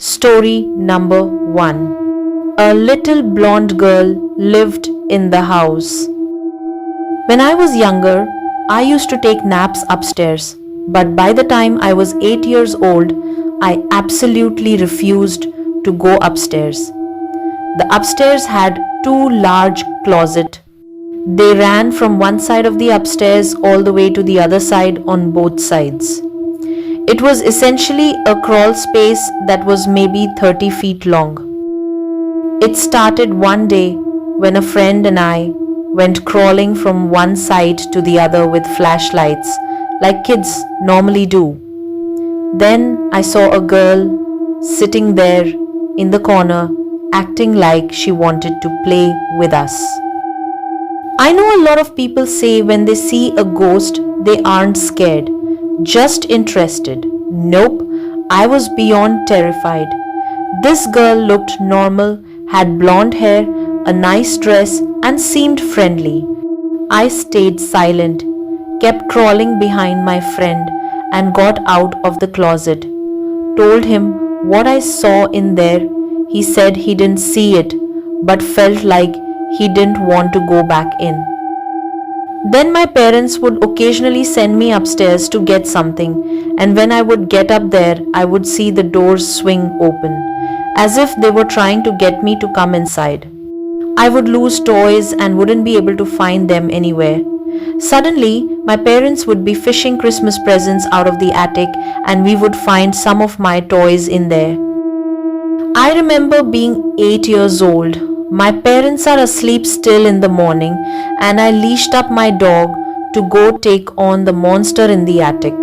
Story number 1. A little blonde girl lived in the house. When I was younger, I used to take naps upstairs, but by the time I was 8 years old, I absolutely refused to go upstairs. The upstairs had two large closets. They ran from one side of the upstairs all the way to the other side on both sides. It was essentially a crawl space that was maybe 30 feet long. It started one day when a friend and I went crawling from one side to the other with flashlights, like kids normally do. Then I saw a girl sitting there in the corner, acting like she wanted to play with us. I know a lot of people say when they see a ghost, they aren't scared, just interested. Nope, I was beyond terrified. This girl looked normal, had blonde hair, a nice dress, and seemed friendly. I stayed silent, kept crawling behind my friend, and got out of the closet. Told him what I saw in there. He said he didn't see it, but felt like he didn't want to go back in. Then my parents would occasionally send me upstairs to get something, and when I would get up there, I would see the doors swing open, as if they were trying to get me to come inside. I would lose toys and wouldn't be able to find them anywhere. Suddenly, my parents would be fishing Christmas presents out of the attic, and we would find some of my toys in there. I remember being 8 years old. My parents are asleep still in the morning, and I leashed up my dog to go take on the monster in the attic.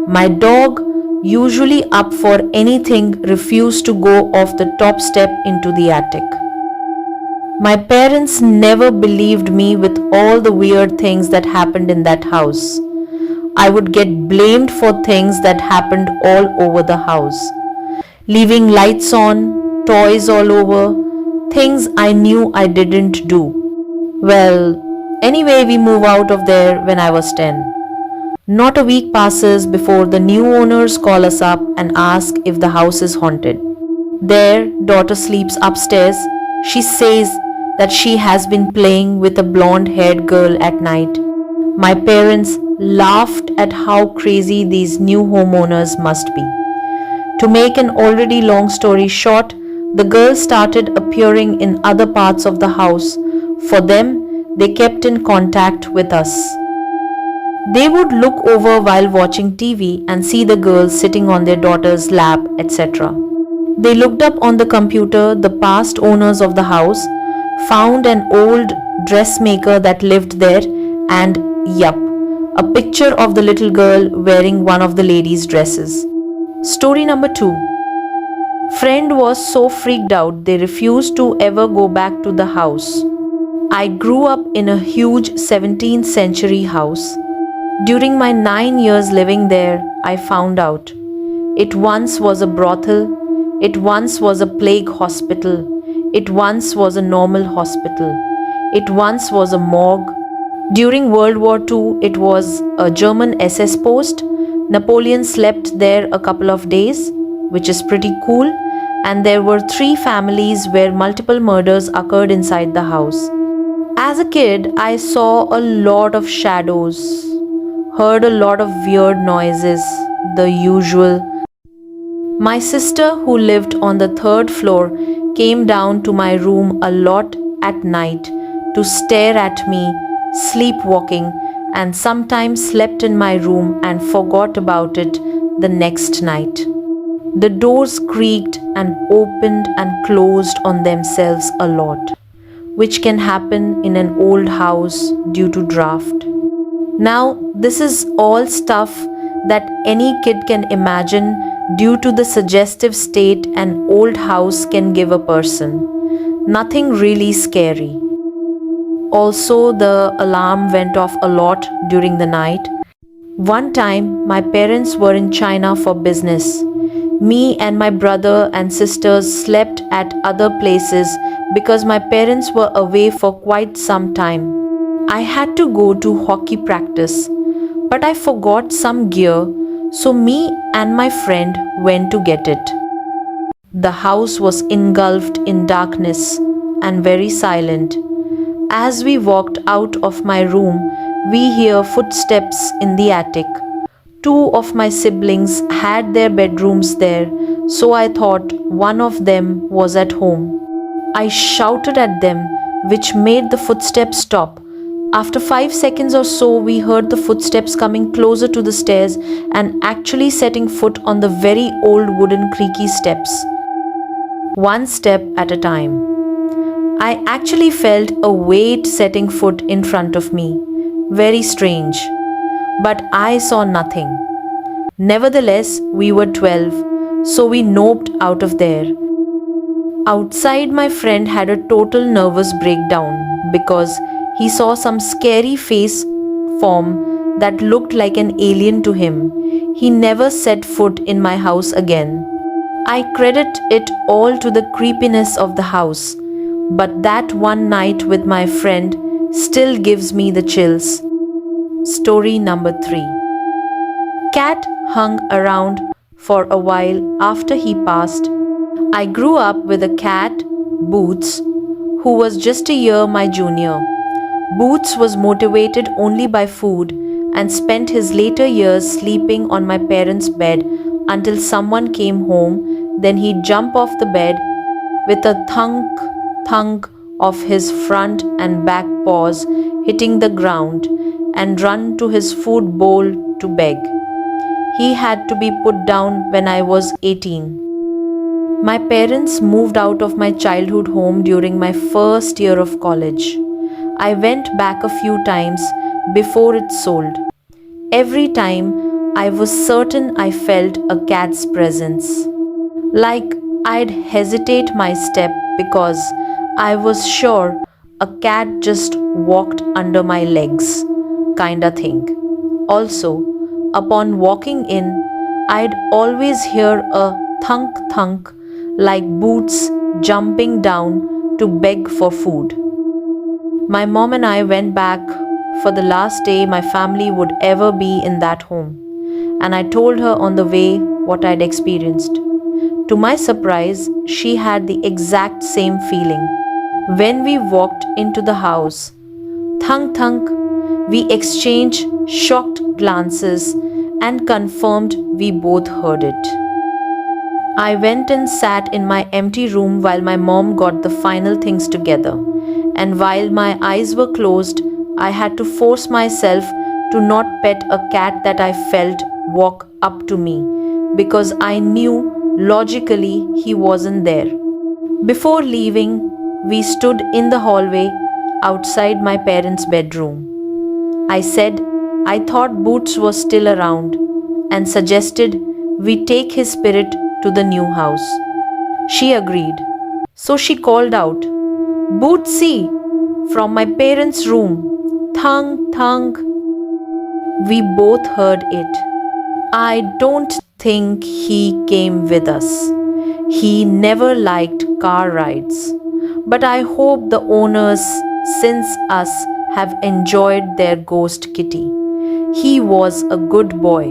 My dog, usually up for anything, refused to go off the top step into the attic. My parents never believed me with all the weird things that happened in that house. I would get blamed for things that happened all over the house. Leaving lights on, toys all over, things I knew I didn't do. Well, anyway, we move out of there when I was 10. Not a week passes before the new owners call us up and ask if the house is haunted. Their daughter sleeps upstairs. She says that she has been playing with a blonde-haired girl at night. My parents laughed at how crazy these new homeowners must be. To make an already long story short, the girl started appearing in other parts of the house. For them, they kept in contact with us. They would look over while watching TV and see the girl sitting on their daughter's lap, etc. They looked up on the computer the past owners of the house, found an old dressmaker that lived there, and yup, a picture of the little girl wearing one of the ladies' dresses. Story number 2. Friend was so freaked out they refused to ever go back to the house. I grew up in a huge 17th century house. During my 9 years living there, I found out it once was a brothel, it once was a plague hospital, it once was a normal hospital, it once was a morgue. During World War II, it was a German SS post. Napoleon slept there a couple of days, which is pretty cool, and there were 3 families where multiple murders occurred inside the house. As a kid, I saw a lot of shadows, heard a lot of weird noises, the usual. My sister, who lived on the 3rd floor, came down to my room a lot at night to stare at me, sleepwalking, and sometimes slept in my room and forgot about it the next night. The doors creaked and opened and closed on themselves a lot, which can happen in an old house due to draft. Now, this is all stuff that any kid can imagine due to the suggestive state an old house can give a person. Nothing really scary. Also, the alarm went off a lot during the night. One time, my parents were in China for business. Me and my brother and sisters slept at other places because my parents were away for quite some time. I had to go to hockey practice, but I forgot some gear, so me and my friend went to get it. The house was engulfed in darkness and very silent. As we walked out of my room, we hear footsteps in the attic. Two of my siblings had their bedrooms there, so I thought one of them was at home. I shouted at them, which made the footsteps stop. After 5 seconds or so, we heard the footsteps coming closer to the stairs and actually setting foot on the very old wooden creaky steps. One step at a time. I actually felt a weight setting foot in front of me. Very strange. But I saw nothing. Nevertheless, we were 12, so we noped out of there. Outside, my friend had a total nervous breakdown because he saw some scary face form that looked like an alien to him. He never set foot in my house again. I credit it all to the creepiness of the house, but that one night with my friend still gives me the chills. Story number 3. Cat hung around for a while after he passed. I grew up with a cat, Boots, who was just a year my junior. Boots was motivated only by food and spent his later years sleeping on my parents' bed until someone came home. Then he'd jump off the bed with a thunk of his front and back paws hitting the ground and run to his food bowl to beg. He had to be put down when I was 18. My parents moved out of my childhood home during my first year of college. I went back a few times before it sold. Every time I was certain I felt a cat's presence. Like I'd hesitate my step because I was sure a cat just walked under my legs, kinda thing. Also, upon walking in, I'd always hear a thunk like Boots jumping down to beg for food. My mom and I went back for the last day my family would ever be in that home, and I told her on the way what I'd experienced. To my surprise, she had the exact same feeling. When we walked into the house, thunk, we exchanged shocked glances and confirmed we both heard it. I went and sat in my empty room while my mom got the final things together, and while my eyes were closed, I had to force myself to not pet a cat that I felt walk up to me because I knew logically he wasn't there. Before leaving, we stood in the hallway outside my parents' bedroom. I said I thought Boots was still around and suggested we take his spirit to the new house. She agreed. So she called out, "Bootsy!" from my parents' room. Thunk. We both heard it. I don't think he came with us. He never liked car rides. But I hope the owners since us have enjoyed their ghost kitty. He was a good boy.